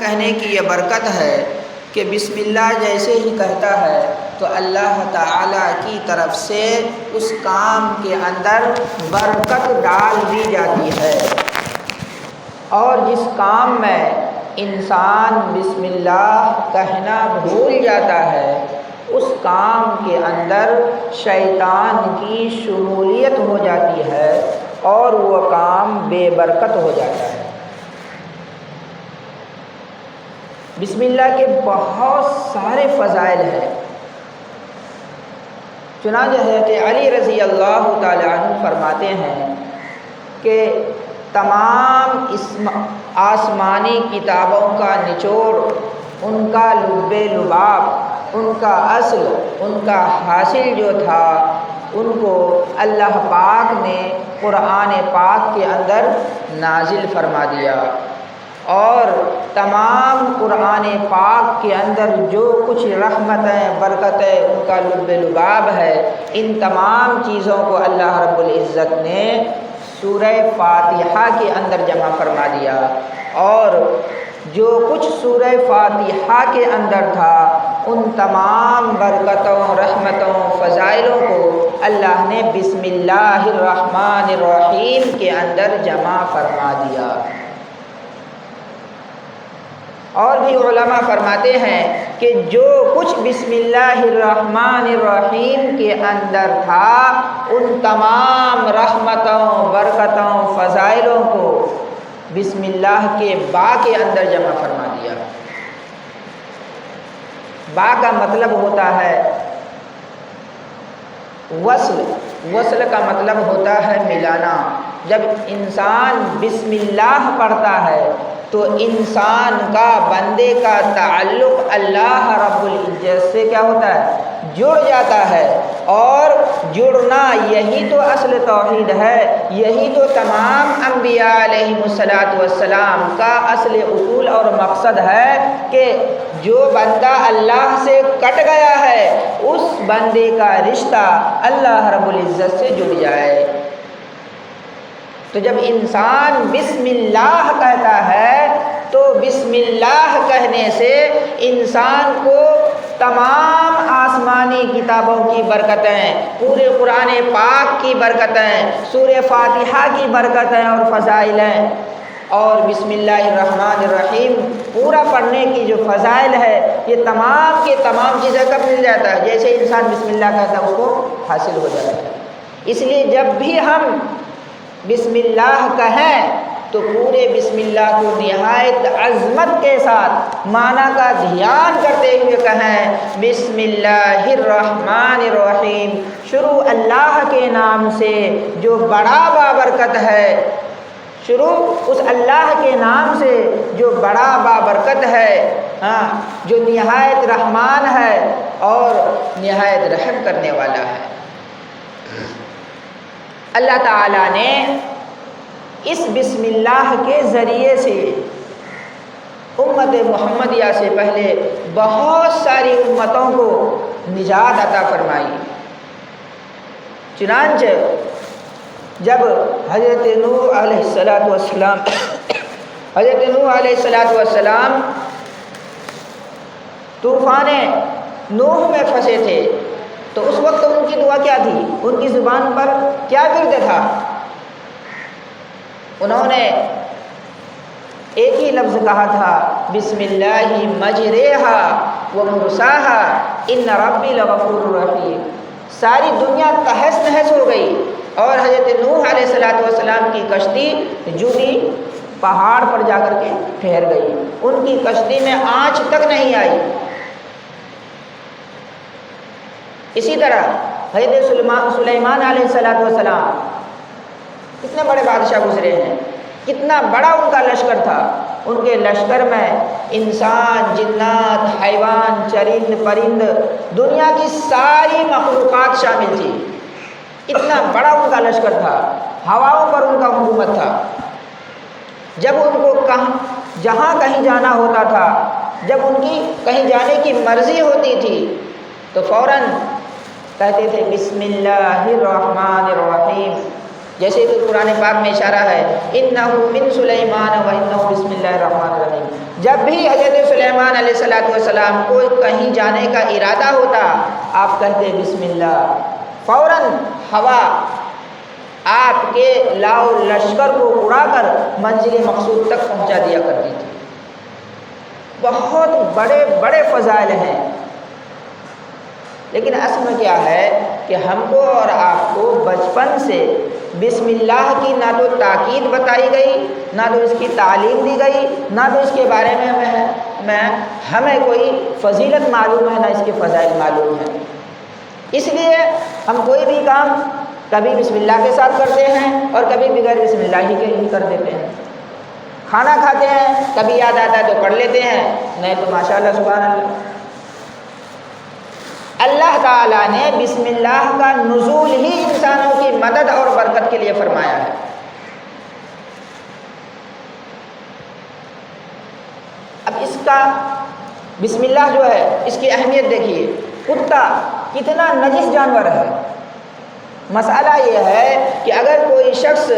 کہنے کی یہ برکت ہے کہ بسم اللہ جیسے ہی کہتا ہے تو اللہ تعالیٰ کی طرف سے اس کام کے اندر برکت ڈال دی جاتی ہے، اور جس کام میں انسان بسم اللہ کہنا بھول جاتا ہے اس کام کے اندر شیطان کی شمولیت ہو جاتی ہے اور وہ کام بے برکت ہو جاتا ہے۔ بسم اللہ کے بہت سارے فضائل ہیں، چنانچہ حضرت علی رضی اللہ تعالیٰ عنہ فرماتے ہیں کہ تمام آسمانی کتابوں کا نچوڑ، ان کا لب لباب، ان کا اصل، ان کا حاصل جو تھا ان کو اللہ پاک نے قرآن پاک کے اندر نازل فرما دیا، اور تمام قرآن پاک کے اندر جو کچھ رحمتیں برکتیں ان کا لب لباب ہے، ان تمام چیزوں کو اللہ رب العزت نے سورہ فاتحہ کے اندر جمع فرما دیا، اور جو کچھ سورہ فاتحہ کے اندر تھا ان تمام برکتوں، رحمتوں، فضائلوں کو اللہ نے بسم اللہ الرحمن الرحیم کے اندر جمع فرما دیا۔ اور بھی علماء فرماتے ہیں کہ جو کچھ بسم اللہ الرحمن الرحیم کے اندر تھا ان تمام رحمتوں، برکتوں، فضائلوں کو بسم اللہ کے با کے اندر جمع فرما دیا۔ با کا مطلب ہوتا ہے وصل، وصل کا مطلب ہوتا ہے ملانا۔ جب انسان بسم اللہ پڑھتا ہے تو انسان کا، بندے کا تعلق اللہ رب العزت سے کیا ہوتا ہے؟ جڑ جاتا ہے، اور جڑنا یہی تو اصل توحید ہے، یہی تو تمام انبیاء علیہم السلام کا اصل اصول اور مقصد ہے کہ جو بندہ اللہ سے کٹ گیا ہے اس بندے کا رشتہ اللہ رب العزت سے جڑ جائے۔ تو جب انسان بسم اللہ کہتا ہے تو بسم اللہ کہنے سے انسان کو تمام آسمانی کتابوں کی برکتیں، پورے قرآن پاک کی برکتیں، سورہ فاتحہ کی برکتیں اور فضائلیں، اور بسم اللہ الرحمن الرحیم پورا پڑھنے کی جو فضائل ہے یہ تمام کے تمام چیزیں کب مل جاتا ہے؟ جیسے انسان بسم اللہ کہتا ہے اس کو حاصل ہو جاتا ہے۔ اس لیے جب بھی ہم بسم اللہ کہیں تو پورے بسم اللہ کو نہایت عظمت کے ساتھ معنی کا دھیان کرتے ہوئے کہیں بسم اللہ الرحمن الرحیم، شروع اللہ کے نام سے جو بڑا بابرکت ہے، شروع اس اللہ کے نام سے جو بڑا بابرکت ہے، جو نہایت رحمان ہے اور نہایت رحم کرنے والا ہے۔ اللہ تعالیٰ نے اس بسم اللہ کے ذریعے سے امت محمدیہ سے پہلے بہت ساری امتوں کو نجات عطا فرمائی۔ چنانچہ جب حضرت نوح علیہ السلام طوفان نوح میں پھنسے تھے تو اس وقت ان کی دعا کیا تھی؟ ان کی زبان پر کیا ورد تھا؟ انہوں نے ایک ہی لفظ کہا تھا بسم اللہ مجریہا ومرساہا ان ربی لغفور رحیم۔ ساری دنیا تہس نہس ہو گئی اور حضرت نوح علیہ السلام کی کشتی جولی پہاڑ پر جا کر کے ٹھہر گئی، ان کی کشتی میں آنچ تک نہیں آئی۔ اسی طرح حضرت سلیمان علیہ السلام کتنے بڑے بادشاہ گزرے ہیں، کتنا بڑا ان کا لشکر تھا، ان کے لشکر میں انسان، جنات، حیوان، چرند پرند، دنیا کی ساری مخلوقات شامل تھی، اتنا بڑا ان کا لشکر تھا، ہواؤں پر ان کا حکومت تھا۔ جب ان کو جہاں کہیں جانا ہوتا تھا، جب ان کی کہیں جانے کی مرضی ہوتی تھی تو فوراً کہتے تھے بسم اللہ الرحمن الرحیم، جیسے کہ قرآن پاک میں اشارہ ہے انہ من سلیمان و انہ بسم اللہ الرحمن الرحیم. جب بھی حضرت سلیمان علیہ السلام کو کہیں جانے کا ارادہ ہوتا آپ کہتے بسم اللہ، فوراً ہوا آپ کے لاؤ لشکر کو اڑا کر منزل مقصود تک پہنچا دیا کرتی تھی. بہت بڑے بڑے فضائل ہیں، لیکن اصل میں کیا ہے کہ ہم کو اور آپ کو بچپن سے بسم اللہ کی نہ تو تاکید بتائی گئی، نہ تو اس کی تعلیم دی گئی، نہ تو اس کے بارے میں ہمیں کوئی فضیلت معلوم ہے، نہ اس کے فضائل معلوم ہیں. اس لیے ہم کوئی بھی کام کبھی بسم اللہ کے ساتھ کرتے ہیں اور کبھی بغیر بسم اللہ ہی کے ہی کر دیتے ہیں. کھانا کھاتے ہیں کبھی یاد آتا ہے تو پڑھ لیتے ہیں، نہیں تو ماشاء اللہ سبحان اللہ. اللہ تعالیٰ نے بسم اللہ کا نزول ہی انسانوں کی مدد اور برکت کے لیے فرمایا ہے. اب اس کا بسم اللہ جو ہے اس کی اہمیت دیکھیے. کتا کتنا نجس جانور ہے. مسئلہ یہ ہے کہ اگر کوئی شخص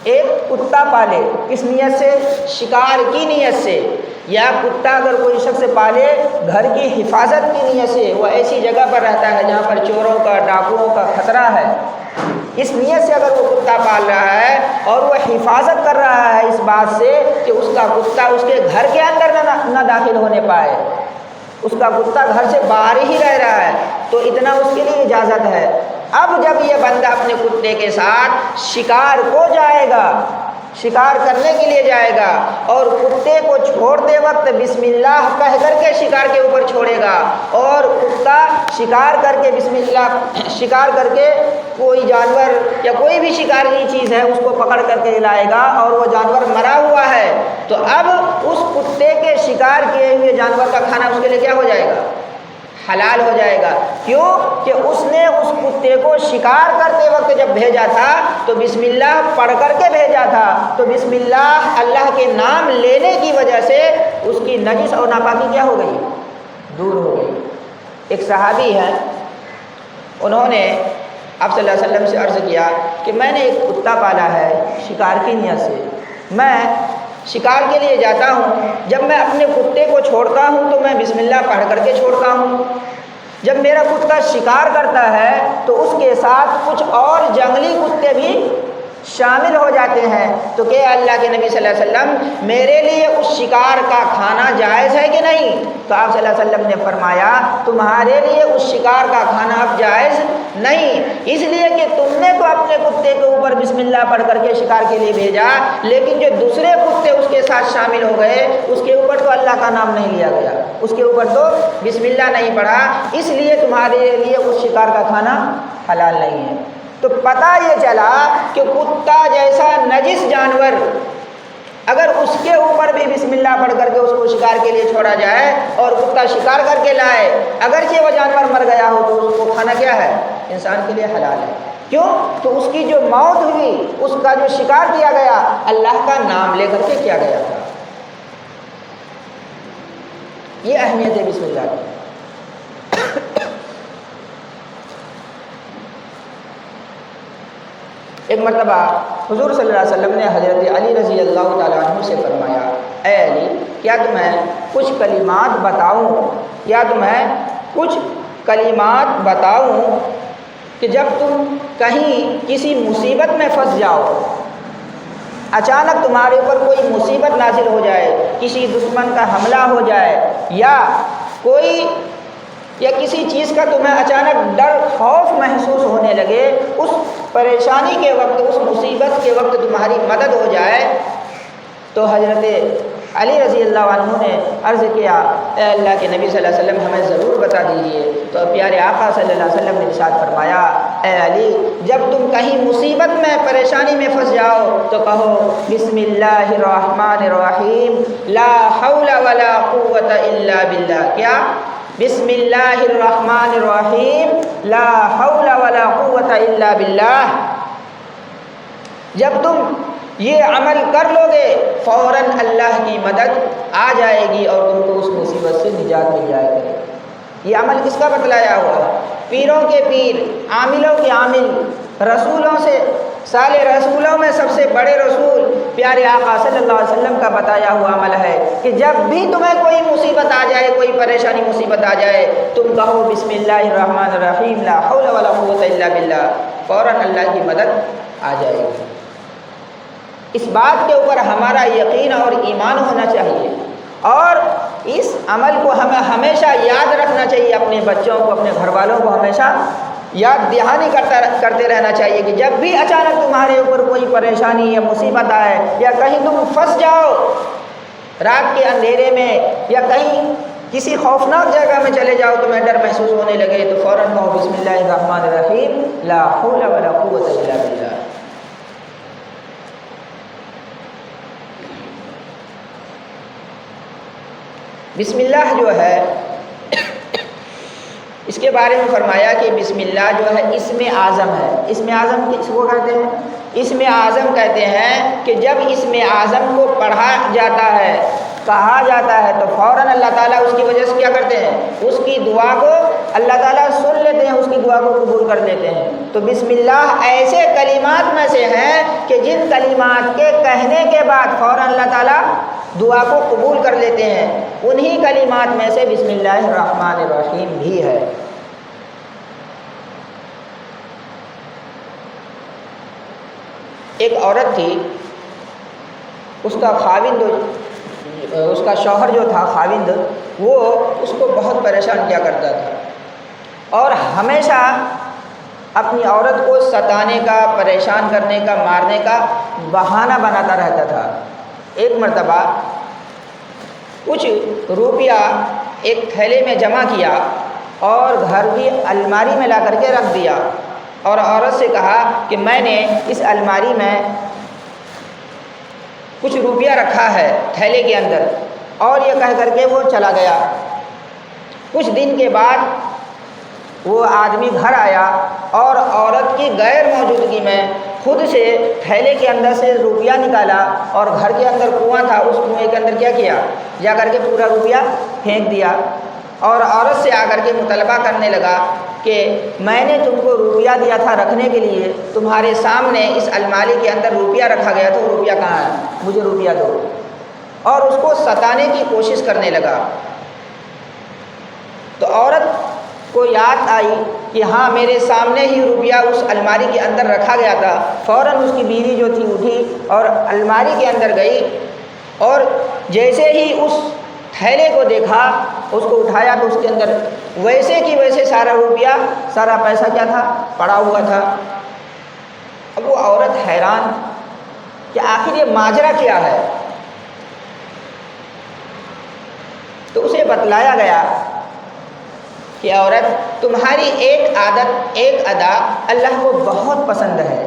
ایک کتا پالے کس نیت سے؟ شکار کی نیت سے. یا کتا اگر کوئی شخص پالے گھر کی حفاظت کی نیت سے، وہ ایسی جگہ پر رہتا ہے جہاں پر چوروں کا ڈاکوؤں کا خطرہ ہے، اس نیت سے اگر وہ کتا پال رہا ہے اور وہ حفاظت کر رہا ہے اس بات سے کہ اس کا کتا اس کے گھر کے اندر نہ داخل ہونے پائے، اس کا کتا گھر سے باہر ہی رہ رہا ہے، تو اتنا اس کے لیے اجازت ہے. اب جب یہ بندہ اپنے کتے کے ساتھ شکار کو جائے گا، شکار کرنے کے لیے جائے گا اور کتے کو چھوڑتے وقت بسم اللہ کہہ کر کے شکار کے اوپر چھوڑے گا، اور کتا شکار کر کے بسم اللہ شکار کر کے کوئی جانور یا کوئی بھی شکاری چیز ہے اس کو پکڑ کر کے لائے گا اور وہ جانور مرا ہوا ہے، تو اب اس کتے کے شکار کیے ہوئے جانور کا کھانا اس کے لیے کیا ہو جائے گا؟ حلال ہو جائے گا. کیوں کہ اس نے اس کتے کو شکار کرتے وقت جب بھیجا تھا تو بسم اللہ پڑھ کر کے بھیجا تھا، تو بسم اللہ اللہ کے نام لینے کی وجہ سے اس کی نجس اور ناپاکی کیا ہو گئی؟ دور ہو گئی. ایک صحابی ہے، انہوں نے آپ صلی اللہ علیہ وسلم سے عرض کیا کہ میں نے ایک کتا پالا ہے شکار کی نیت سے، میں شکار کے لیے جاتا ہوں، جب میں اپنے کتے کو چھوڑتا ہوں تو میں بسم اللہ پڑھ کر کے چھوڑتا ہوں، جب میرا کتا شکار کرتا ہے تو اس کے ساتھ کچھ اور جنگلی کتے بھی شامل ہو جاتے ہیں، تو کہ اللہ کے نبی صلی اللہ علیہ وسلم میرے لیے اس شکار کا کھانا جائز ہے کہ نہیں؟ تو آپ صلی اللہ علیہ وسلم نے فرمایا تمہارے لیے اس شکار کا کھانا اب جائز نہیں، اس لیے کہ تم نے تو اپنے کتے کے اوپر بسم اللہ پڑھ کر کے شکار کے لیے بھیجا، لیکن جو دوسرے کتے اس کے ساتھ شامل ہو گئے اس کے اوپر تو اللہ کا نام نہیں لیا گیا، اس کے اوپر تو بسم اللہ نہیں پڑھا، اس لیے تمہارے لیے اس شکار کا کھانا حلال نہیں ہے. تو پتہ یہ چلا کہ کتا جیسا نجس جانور اگر اس کے اوپر بھی بسم اللہ پڑھ کر کے اس کو شکار کے لیے چھوڑا جائے اور کتا شکار کر کے لائے، اگرچہ وہ جانور مر گیا ہو تو اس کو کھانا کیا ہے؟ انسان کے لیے حلال ہے. کیوں؟ تو اس کی جو موت ہوئی، اس کا جو شکار کیا گیا اللہ کا نام لے کر کے کیا گیا تھا. یہ اہمیت ہے بسم اللہ کی. ایک مرتبہ حضور صلی اللہ علیہ وسلم نے حضرت علی رضی اللہ تعالیٰ عنہ سے فرمایا، اے علی کیا تمہیں کچھ کلمات بتاؤں، کیا تمہیں کچھ کلمات بتاؤں کہ جب تم کہیں کسی مصیبت میں پھنس جاؤ، اچانک تمہارے اوپر کوئی مصیبت نازل ہو جائے، کسی دشمن کا حملہ ہو جائے یا کسی چیز کا تمہیں اچانک ڈر خوف محسوس ہونے لگے، اس پریشانی کے وقت، اس مصیبت کے وقت تمہاری مدد ہو جائے، تو حضرت علی رضی اللہ عنہ نے عرض کیا اے اللہ کے نبی صلی اللہ علیہ وسلم ہمیں ضرور بتا دیجئے. تو پیارے آقا صلی اللہ علیہ وسلم نے ارشاد فرمایا اے علی جب تم کہیں مصیبت میں پریشانی میں پھنس جاؤ تو کہو بسم اللہ الرحمن الرحیم لا حول ولا قوت الا باللہ. کیا؟ بسم اللہ الرحمن الرحیم لا حول ولا قوت الا باللہ. جب تم یہ عمل کر لو گے فوراً اللہ کی مدد آ جائے گی اور تم کو اس مصیبت سے نجات مل جائے گی. یہ عمل کس کا بتلایا ہوا ہے؟ پیروں کے پیر، عاملوں کے عامل، رسولوں سے سالے رسولوں میں سب سے بڑے رسول پیارے آقا صلی اللہ علیہ وسلم کا بتایا ہوا عمل ہے کہ جب بھی تمہیں کوئی مصیبت آ جائے، کوئی پریشانی مصیبت آ جائے، تم کہو بسم اللہ الرحمن الرحیم لا حول ولا قوت الا باللہ، فوراً اللہ کی مدد آ جائے گی۔ اس بات کے اوپر ہمارا یقین اور ایمان ہونا چاہیے، اور اس عمل کو ہمیں ہمیشہ یاد رکھنا چاہیے، اپنے بچوں کو، اپنے گھر والوں کو ہمیشہ یاد دہانی کرتے رہنا چاہیے کہ جب بھی اچانک تمہارے اوپر کوئی پریشانی یا مصیبت آئے، یا کہیں تم پھنس جاؤ رات کے اندھیرے میں، یا کہیں کسی خوفناک جگہ میں چلے جاؤ، تمہیں ڈر محسوس ہونے لگے، تو فوراً کہو بسم اللہ الرحمن الرحیم لا حول ولا قوت الا باللہ۔ بسم اللہ جو ہے، اس کے بارے میں فرمایا کہ بسم اللہ جو ہے اسم اعظم ہے۔ اسم اعظم کس کو کہتے ہیں؟ اسم اعظم کہتے ہیں کہ جب اسم اعظم کو پڑھا جاتا ہے، کہا جاتا ہے، تو فوراً اللہ تعالیٰ اس کی وجہ سے کیا کرتے ہیں؟ اس کی دعا کو اللہ تعالیٰ سن لیتے ہیں، اس کی دعا کو قبول کر لیتے ہیں۔ تو بسم اللہ ایسے کلمات میں سے ہیں کہ جن کلمات کے کہنے کے بعد فوراً اللہ تعالیٰ دعا کو قبول کر لیتے ہیں، انہی کلمات میں سے بسم اللہ الرحمن الرحیم بھی ہے۔ ایک عورت تھی، اس کا خاوند، اس کا شوہر جو تھا خاوند، وہ اس کو بہت پریشان کیا کرتا تھا، اور ہمیشہ اپنی عورت کو ستانے کا، پریشان کرنے کا، مارنے کا بہانہ بناتا رہتا تھا۔ ایک مرتبہ کچھ روپیہ ایک تھیلے میں جمع کیا اور گھر کی الماری میں لا کر کے رکھ دیا، اور عورت سے کہا کہ میں نے اس الماری میں کچھ روپیہ رکھا ہے تھیلے کے اندر، اور یہ کہہ کر کے وہ چلا گیا۔ کچھ دن کے بعد وہ آدمی گھر آیا اور عورت کی غیر موجودگی میں خود سے تھیلے کے اندر سے روپیہ نکالا، اور گھر کے اندر کنواں تھا، اس کنویں کے اندر کیا جا کر کے پورا روپیہ پھینک دیا، اور عورت سے آ کر کے مطالبہ کرنے لگا کہ میں نے تم کو روپیہ دیا تھا رکھنے کے لیے، تمہارے سامنے اس الماری کے اندر روپیہ رکھا گیا، تو روپیہ کہاں ہے؟ مجھے روپیہ دو، اور اس کو ستانے کی کوشش کرنے لگا۔ تو عورت کو یاد آئی کہ ہاں میرے سامنے ہی روپیہ اس الماری کے اندر رکھا گیا تھا۔ فوراً اس کی بیوی جو تھی اٹھی اور الماری کے اندر گئی، اور جیسے ہی اس تھیلے کو دیکھا، اس کو اٹھایا، تو اس کے اندر ویسے کی ویسے سارا روپیہ، سارا پیسہ کیا تھا؟ پڑا ہوا تھا۔ اب وہ عورت حیران کہ آخر یہ ماجرا کیا ہے، تو اسے بتلایا گیا کہ عورت، تمہاری ایک عادت، ایک ادا اللہ کو بہت پسند ہے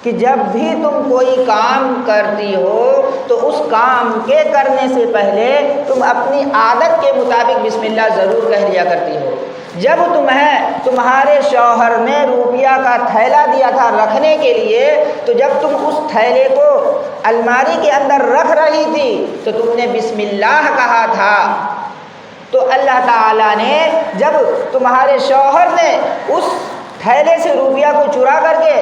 کہ جب بھی تم کوئی کام کرتی ہو تو اس کام کے کرنے سے پہلے تم اپنی عادت کے مطابق بسم اللہ ضرور کہہ لیا کرتی ہو۔ جب تمہارے شوہر نے روپیہ کا تھیلا دیا تھا رکھنے کے لیے، تو جب تم اس تھیلے کو الماری کے اندر رکھ رہی تھی تو تم نے بسم اللہ کہا تھا، تو اللہ تعالیٰ نے جب تمہارے شوہر نے اس تھیلے سے روپیہ کو چرا کر کے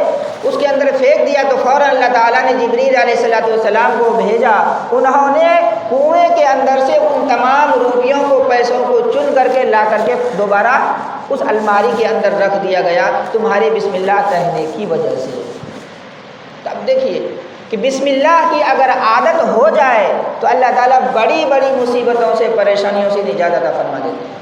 اس کے اندر پھینک دیا، تو فوراً اللہ تعالیٰ نے جبریل علیہ السلام کو بھیجا، انہوں نے کنویں کے اندر سے ان تمام روپیوں کو، پیسوں کو چن کر کے لا کر کے دوبارہ اس الماری کے اندر رکھ دیا گیا، تمہارے بسم اللہ کہنے کی وجہ سے۔ اب دیکھیے کہ بسم اللہ کی اگر عادت ہو جائے تو اللہ تعالیٰ بڑی بڑی مصیبتوں سے، پریشانیوں سے نجات عطا فرما دیتے ہیں۔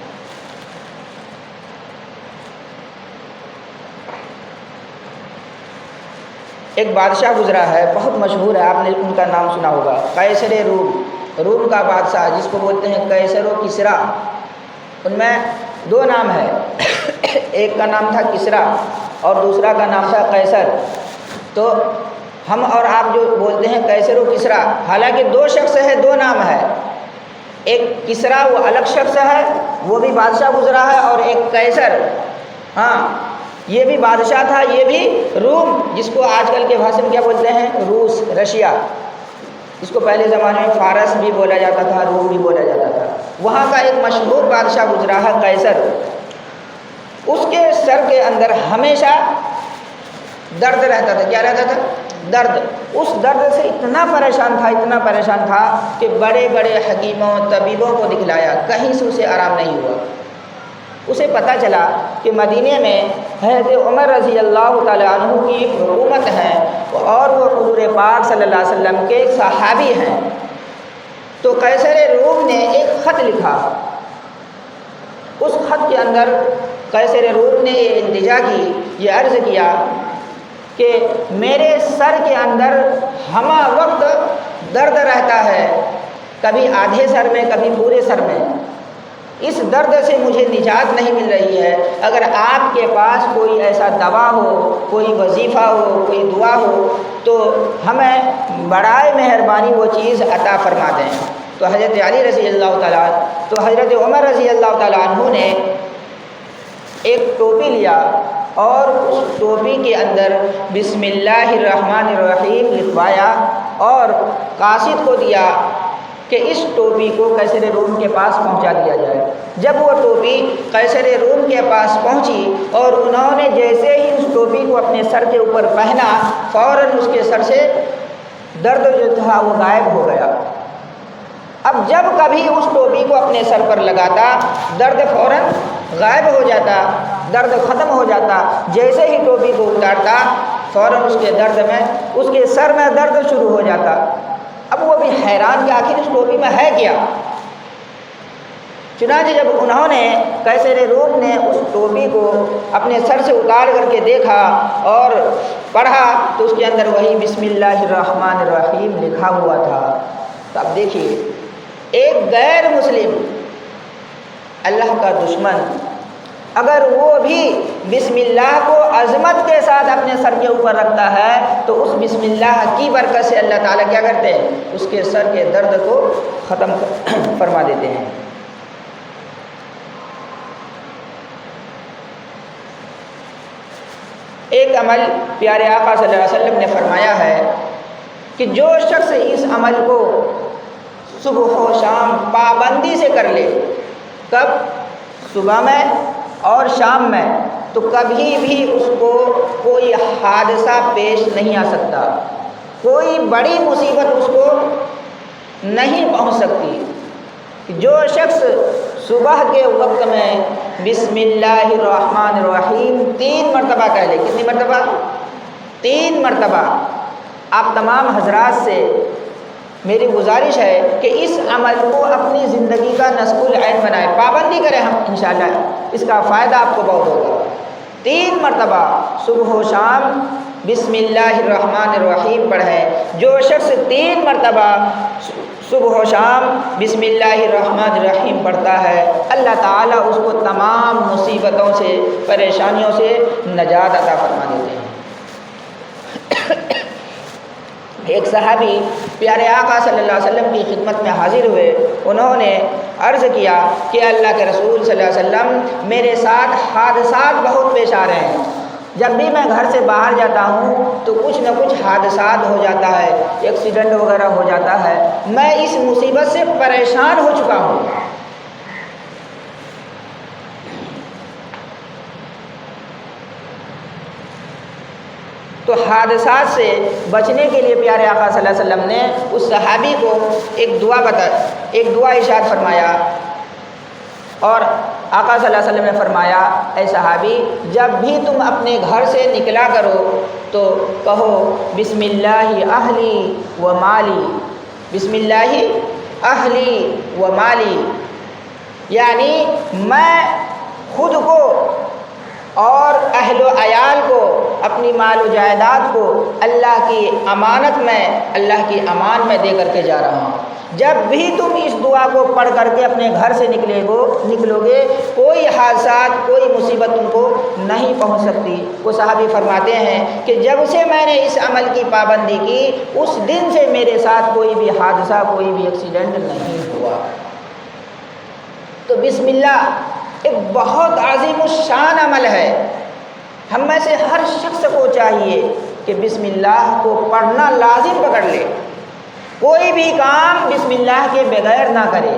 ایک بادشاہ گزرا ہے، بہت مشہور ہے، آپ نے ان کا نام سنا ہوگا، قیصر روم کا بادشاہ، جس کو بولتے ہیں قیصر و کسریٰ۔ ان میں دو نام ہے، ایک کا نام تھا کسریٰ اور دوسرا کا نام تھا قیصر۔ تو ہم اور آپ جو بولتے ہیں قیصر و کسریٰ، حالانکہ دو شخص ہے، دو نام ہے۔ ایک کسریٰ وہ الگ شخص ہے، وہ بھی بادشاہ گزرا ہے، اور ایک قیصر، ہاں یہ بھی بادشاہ تھا، یہ بھی روم، جس کو آج کل کے بھاشا میں کیا بولتے ہیں؟ روس، رشیا، اس کو پہلے زمانے میں فارس بھی بولا جاتا تھا، روم بھی بولا جاتا تھا۔ وہاں کا ایک مشہور بادشاہ گزرا ہے قیصر۔ اس کے سر کے اندر ہمیشہ درد رہتا تھا۔ کیا رہتا تھا؟ درد۔ اس درد سے اتنا پریشان تھا کہ بڑے بڑے حکیموں طبیبوں کو دکھلایا، کہیں سے اسے آرام نہیں ہوا۔ اسے پتہ چلا کہ مدینے میں حضرت عمر رضی اللہ تعالیٰ عنہ کی حکومت ہے اور وہ حضور پاک صلی اللہ علیہ وسلم کے ایک صحابی ہیں۔ تو قیصر روم نے ایک خط لکھا۔ اس خط کے اندر قیصر روم نے یہ التجا کی، یہ عرض کیا کہ میرے سر کے اندر ہمہ وقت درد رہتا ہے، کبھی آدھے سر میں کبھی پورے سر میں، اس درد سے مجھے نجات نہیں مل رہی ہے۔ اگر آپ کے پاس کوئی ایسا دوا ہو، کوئی وظیفہ ہو، کوئی دعا ہو تو ہمیں برائے مہربانی وہ چیز عطا فرما دیں۔ تو حضرت علی رضی اللہ تعالیٰ تو حضرت عمر رضی اللہ تعالیٰ عنہ نے ایک ٹوپی لیا اور اس ٹوپی کے اندر بسم اللہ الرحمن الرحیم لکھوایا اور قاصد کو دیا کہ اس ٹوپی کو قیصر روم کے پاس پہنچا دیا جائے۔ جب وہ ٹوپی قیصر روم کے پاس پہنچی اور انہوں نے جیسے ہی اس ٹوپی کو اپنے سر کے اوپر پہنا، فوراً اس کے سر سے درد جو تھا وہ غائب ہو گیا۔ اب جب کبھی اس ٹوپی کو اپنے سر پر لگاتا، درد فوراً غائب ہو جاتا، درد ختم ہو جاتا۔ جیسے ہی ٹوپی کو اتارتا، فوراً اس کے سر میں درد شروع ہو جاتا۔ اب وہ بھی حیران کہ آخر اس ٹوپی میں ہے کیا۔ چنانچہ جب انہوں نے قیصر روم نے اس ٹوپی کو اپنے سر سے اتار کر کے دیکھا اور پڑھا تو اس کے اندر وہی بسم اللہ الرحمن الرحیم لکھا ہوا تھا۔ تو اب دیکھیے، ایک غیر مسلم، اللہ کا دشمن، اگر وہ بھی بسم اللہ کو عظمت کے ساتھ اپنے سر کے اوپر رکھتا ہے تو اس بسم اللہ کی برکت سے اللہ تعالیٰ کیا کرتے ہیں؟ اس کے سر کے درد کو ختم فرما دیتے ہیں۔ ایک عمل پیارے آقا صلی اللہ علیہ وسلم نے فرمایا ہے کہ جو شخص اس عمل کو صبح و شام پابندی سے کر لے، کب؟ صبح میں اور شام میں، تو کبھی بھی اس کو کوئی حادثہ پیش نہیں آ سکتا، کوئی بڑی مصیبت اس کو نہیں پہنچ سکتی۔ جو شخص صبح کے وقت میں بسم اللہ الرحمن الرحیم 3 مرتبہ کہہ لے، کتنی مرتبہ؟ 3 مرتبہ۔ آپ تمام حضرات سے میری گزارش ہے کہ اس عمل کو اپنی زندگی کا نصب العین بنائیں، پابندی کریں ہم انشاءاللہ، اس کا فائدہ آپ کو بہت ہوگا۔ 3 مرتبہ صبح و شام بسم اللہ الرحمن الرحیم پڑھیں۔ جو شخص 3 مرتبہ صبح و شام بسم اللہ الرحمن الرحیم پڑھتا ہے، اللہ تعالیٰ اس کو تمام مصیبتوں سے، پریشانیوں سے نجات عطا فرما دیتے ہیں۔ ایک صحابی پیارے آقا صلی اللہ علیہ وسلم کی خدمت میں حاضر ہوئے، انہوں نے عرض کیا کہ اللہ کے رسول صلی اللہ علیہ وسلم، میرے ساتھ حادثات بہت پیش آ رہے ہیں، جب بھی میں گھر سے باہر جاتا ہوں تو کچھ نہ کچھ حادثات ہو جاتا ہے، ایکسیڈنٹ وغیرہ ہو جاتا ہے، میں اس مصیبت سے پریشان ہو چکا ہوں۔ تو حادثات سے بچنے کے لیے پیارے آقا صلی اللہ علیہ وسلم نے اس صحابی کو ایک دعا ارشاد فرمایا، اور آقا صلی اللہ علیہ وسلم نے فرمایا، اے صحابی، جب بھی تم اپنے گھر سے نکلا کرو تو کہو بسم اللہ اہلی و مالی، بسم اللہ اہلی و مالی، یعنی میں خود کو اور اہل و عیال کو، اپنی مال و جائیداد کو اللہ کی امانت میں، اللہ کی امان میں دے کر کے جا رہا ہوں۔ جب بھی تم اس دعا کو پڑھ کر کے اپنے گھر سے نکلو گے، کوئی حادثات، کوئی مصیبت تم کو نہیں پہنچ سکتی۔ وہ صحابی فرماتے ہیں کہ جب سے میں نے اس عمل کی پابندی کی، اس دن سے میرے ساتھ کوئی بھی حادثہ، کوئی بھی ایکسیڈنٹ نہیں ہوا۔ تو بسم اللہ ایک بہت عظیم الشان عمل ہے۔ ہم میں سے ہر شخص کو چاہیے کہ بسم اللہ کو پڑھنا لازم پکڑ لے، کوئی بھی کام بسم اللہ کے بغیر نہ کرے۔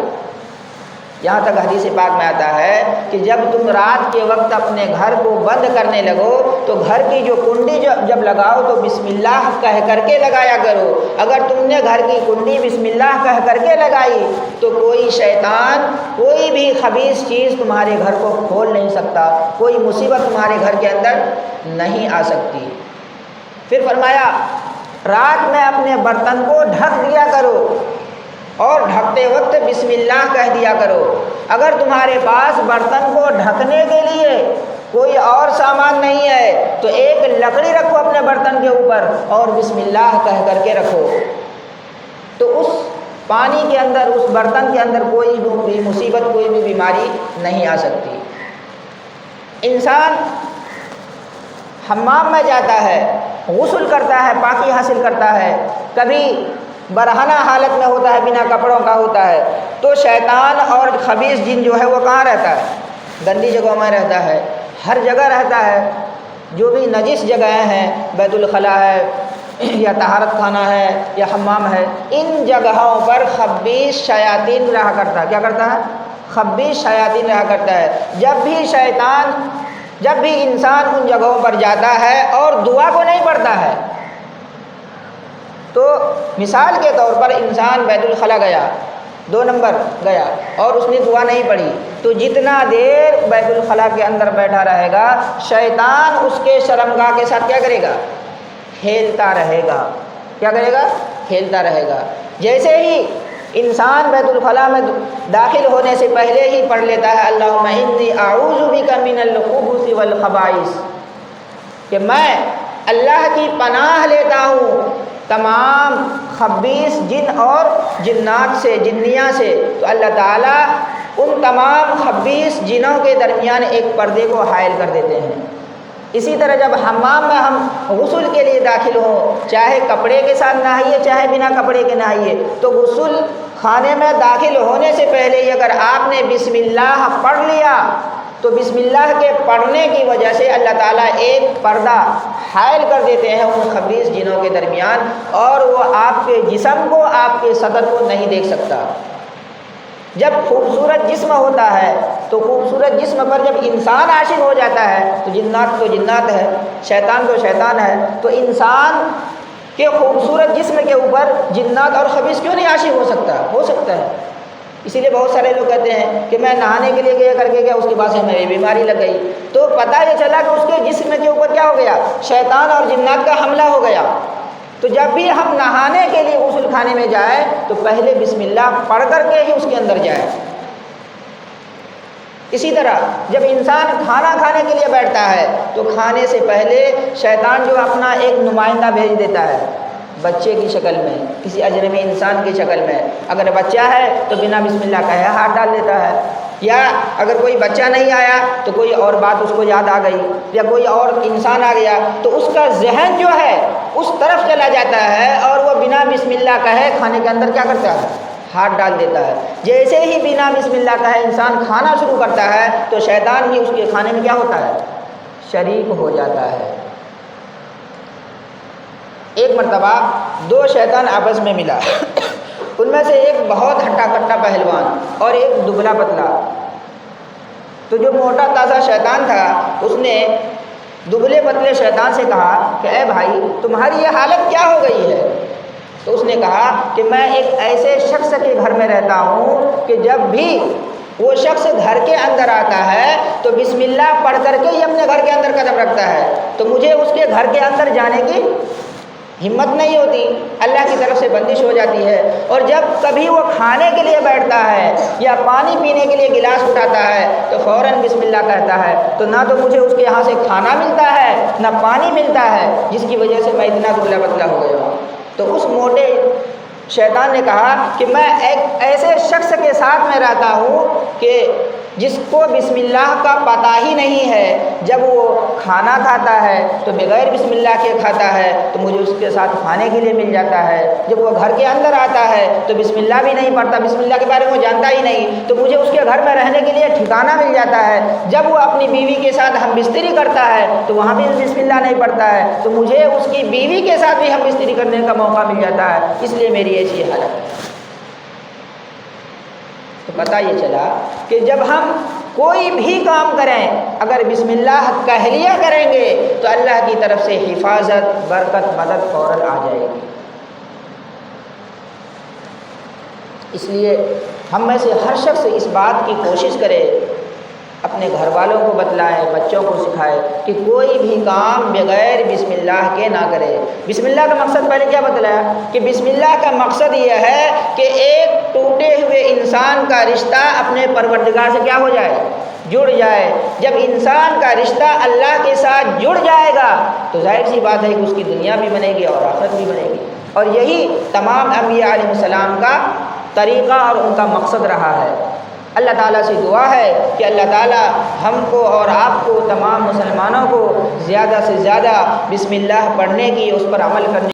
یہاں تک حدیث پاک میں آتا ہے کہ جب تم رات کے وقت اپنے گھر کو بند کرنے لگو تو گھر کی جو کنڈی جب لگاؤ تو بسم اللہ کہہ کر کے لگایا کرو۔ اگر تم نے گھر کی کنڈی بسم اللہ کہہ کر کے لگائی تو کوئی شیطان کوئی بھی خبیث چیز تمہارے گھر کو کھول نہیں سکتا، کوئی مصیبت تمہارے گھر کے اندر نہیں آ سکتی۔ پھر فرمایا رات میں اپنے برتن کو ڈھک دیا کرو اور ڈھکتے وقت بسم اللہ کہہ دیا کرو۔ اگر تمہارے پاس برتن کو ڈھکنے کے لیے کوئی اور سامان نہیں ہے تو ایک لکڑی رکھو اپنے برتن کے اوپر اور بسم اللہ کہہ کر کے رکھو، تو اس پانی کے اندر، اس برتن کے اندر کوئی بھی مصیبت، کوئی بھی بیماری نہیں آ سکتی۔ انسان حمام میں جاتا ہے، غسل کرتا ہے، پاکی حاصل کرتا ہے، کبھی برہنہ حالت میں ہوتا ہے، بنا کپڑوں کا ہوتا ہے، تو شیطان اور خبیث جن جو ہے وہ کہاں رہتا ہے؟ گندی جگہوں میں رہتا ہے، ہر جگہ رہتا ہے۔ جو بھی نجس جگہیں ہیں، بیت الخلاء ہے یا طہارت خانہ ہے یا حمام ہے، ان جگہوں پر خبیث شیاطین رہا کرتا ہے۔ کیا کرتا ہے؟ خبیث شیاطین رہا کرتا ہے۔ جب بھی انسان ان جگہوں پر جاتا ہے اور دعا کو نہیں پڑھتا ہے، تو مثال کے طور پر انسان بیت الخلاء گیا، 2 نمبر گیا اور اس نے دعا نہیں پڑھی، تو جتنا دیر بیت الخلاء کے اندر بیٹھا رہے گا شیطان اس کے شرمگاہ کے ساتھ کیا کرے گا؟ کھیلتا رہے گا۔ کیا کرے گا؟ کھیلتا رہے گا۔ جیسے ہی انسان بیت الخلاء میں داخل ہونے سے پہلے ہی پڑھ لیتا ہے اللہم انی اعوذ بک من الخبث والخبائث، کہ میں اللہ کی پناہ لیتا ہوں تمام خبیث جن اور جنات سے، جنیاں سے، تو اللہ تعالیٰ ان تمام خبیث جنوں کے درمیان ایک پردے کو حائل کر دیتے ہیں۔ اسی طرح جب حمام میں ہم غسل کے لیے داخل ہوں، چاہے کپڑے کے ساتھ نہائیے چاہے بنا کپڑے کے نہائیے، تو غسل خانے میں داخل ہونے سے پہلے ہی اگر آپ نے بسم اللہ پڑھ لیا تو بسم اللہ کے پڑھنے کی وجہ سے اللہ تعالیٰ ایک پردہ حائل کر دیتے ہیں ان خبیث جنوں کے درمیان، اور وہ آپ کے جسم کو، آپ کے صدر کو نہیں دیکھ سکتا۔ جب خوبصورت جسم ہوتا ہے تو خوبصورت جسم پر جب انسان عاشق ہو جاتا ہے تو جنات ہے، شیطان تو شیطان ہے، تو انسان کے خوبصورت جسم کے اوپر جنات اور خبیث کیوں نہیں عاشق ہو سکتا؟ ہو سکتا ہے۔ اسی لیے بہت سارے لوگ کہتے ہیں کہ میں نہانے کے لیے گیا کر کے گیا، اس کے بعد سے ہمیں بیماری لگ گئی، تو پتہ یہ چلا کہ اس کے جسم کے اوپر کیا ہو گیا؟ شیطان اور جنات کا حملہ ہو گیا۔ تو جب بھی ہم نہانے کے لیے غسل خانے میں جائیں تو پہلے بسم اللہ پڑھ کر کے ہی اس کے اندر جائیں۔ اسی طرح جب انسان کھانا کھانے کے لیے بیٹھتا ہے تو کھانے سے پہلے شیطان جو اپنا ایک نمائندہ بھیج دیتا ہے بچے کی شکل میں، کسی اجنبی انسان کی شکل میں۔ اگر بچہ ہے تو بنا بسم اللہ کہے ہاتھ ڈال دیتا ہے، یا اگر کوئی بچہ نہیں آیا تو کوئی اور بات اس کو یاد آ گئی، یا کوئی اور انسان آ گیا تو اس کا ذہن جو ہے اس طرف چلا جاتا ہے اور وہ بنا بسم اللہ کہے کھانے کے اندر کیا کرتا ہے؟ ہاتھ ڈال دیتا ہے۔ جیسے ہی بنا بسم اللہ کہے انسان کھانا شروع کرتا ہے تو شیطان بھی اس کے کھانے میں کیا ہوتا ہے؟ شریک ہو جاتا ہے۔ ایک مرتبہ 2 شیطان آپس میں ملا، ان میں سے ایک بہت ہٹا کٹا پہلوان اور ایک دبلا پتلا۔ تو جو موٹا تازہ شیطان تھا اس نے دبلے پتلے شیطان سے کہا کہ اے بھائی تمہاری یہ حالت کیا ہو گئی ہے؟ تو اس نے کہا کہ میں ایک ایسے شخص کے گھر میں رہتا ہوں کہ جب بھی وہ شخص گھر کے اندر آتا ہے تو بسم اللہ پڑھ کر کے ہی اپنے گھر کے اندر قدم رکھتا ہے، تو مجھے اس کے گھر کے اندر جانے کی ہمت نہیں ہوتی، اللہ کی طرف سے بندش ہو جاتی ہے۔ اور جب کبھی وہ کھانے کے لیے بیٹھتا ہے یا پانی پینے کے لیے گلاس اٹھاتا ہے تو فوراً بسم اللہ کہتا ہے، تو نہ تو مجھے اس کے یہاں سے کھانا ملتا ہے نہ پانی ملتا ہے، جس کی وجہ سے میں اتنا دبلا پتلا ہو گیا ہوں۔ تو اس موٹے شیطان نے کہا کہ میں ایک ایسے شخص کے ساتھ میں رہتا ہوں کہ جس کو بسم اللہ کا پتہ ہی نہیں ہے، جب وہ کھانا کھاتا ہے تو بغیر بسم اللہ کے کھاتا ہے تو مجھے اس کے ساتھ کھانے کے لیے مل جاتا ہے، جب وہ گھر کے اندر آتا ہے تو بسم اللہ بھی نہیں پڑھتا، بسم اللہ کے بارے میں وہ جانتا ہی نہیں، تو مجھے اس کے گھر میں رہنے کے لیے ٹھکانہ مل جاتا ہے، جب وہ اپنی بیوی کے ساتھ ہم بستری کرتا ہے تو وہاں بھی بسم اللہ نہیں پڑھتا ہے، تو مجھے اس کی بیوی کے ساتھ بھی ہم بستری کرنے کا موقع مل جاتا ہے، اس لیے میری ایسی حالت ہے۔ تو پتہ یہ چلا کہ جب ہم کوئی بھی کام کریں اگر بسم اللہ کہہ لیا کریں گے تو اللہ کی طرف سے حفاظت، برکت، مدد فوراً آ جائے گی۔ اس لیے ہم میں سے ہر شخص اس بات کی کوشش کرے، اپنے گھر والوں کو بتلائے، بچوں کو سکھائے کہ کوئی بھی کام بغیر بسم اللہ کے نہ کرے۔ بسم اللہ کا مقصد پہلے کیا بتلایا کہ بسم اللہ کا مقصد یہ ہے کہ ایک ٹوٹے ہوئے انسان کا رشتہ اپنے پروردگار سے کیا ہو جائے، جڑ جائے۔ جب انسان کا رشتہ اللہ کے ساتھ جڑ جائے گا تو ظاہر سی بات ہے کہ اس کی دنیا بھی بنے گی اور آخرت بھی بنے گی، اور یہی تمام انبیاء علیہ السلام کا طریقہ اور ان کا مقصد رہا ہے۔ اللہ تعالیٰ سے دعا ہے کہ اللہ تعالیٰ ہم کو اور آپ کو، تمام مسلمانوں کو زیادہ سے زیادہ بسم اللہ پڑھنے کی، اس پر عمل کرنے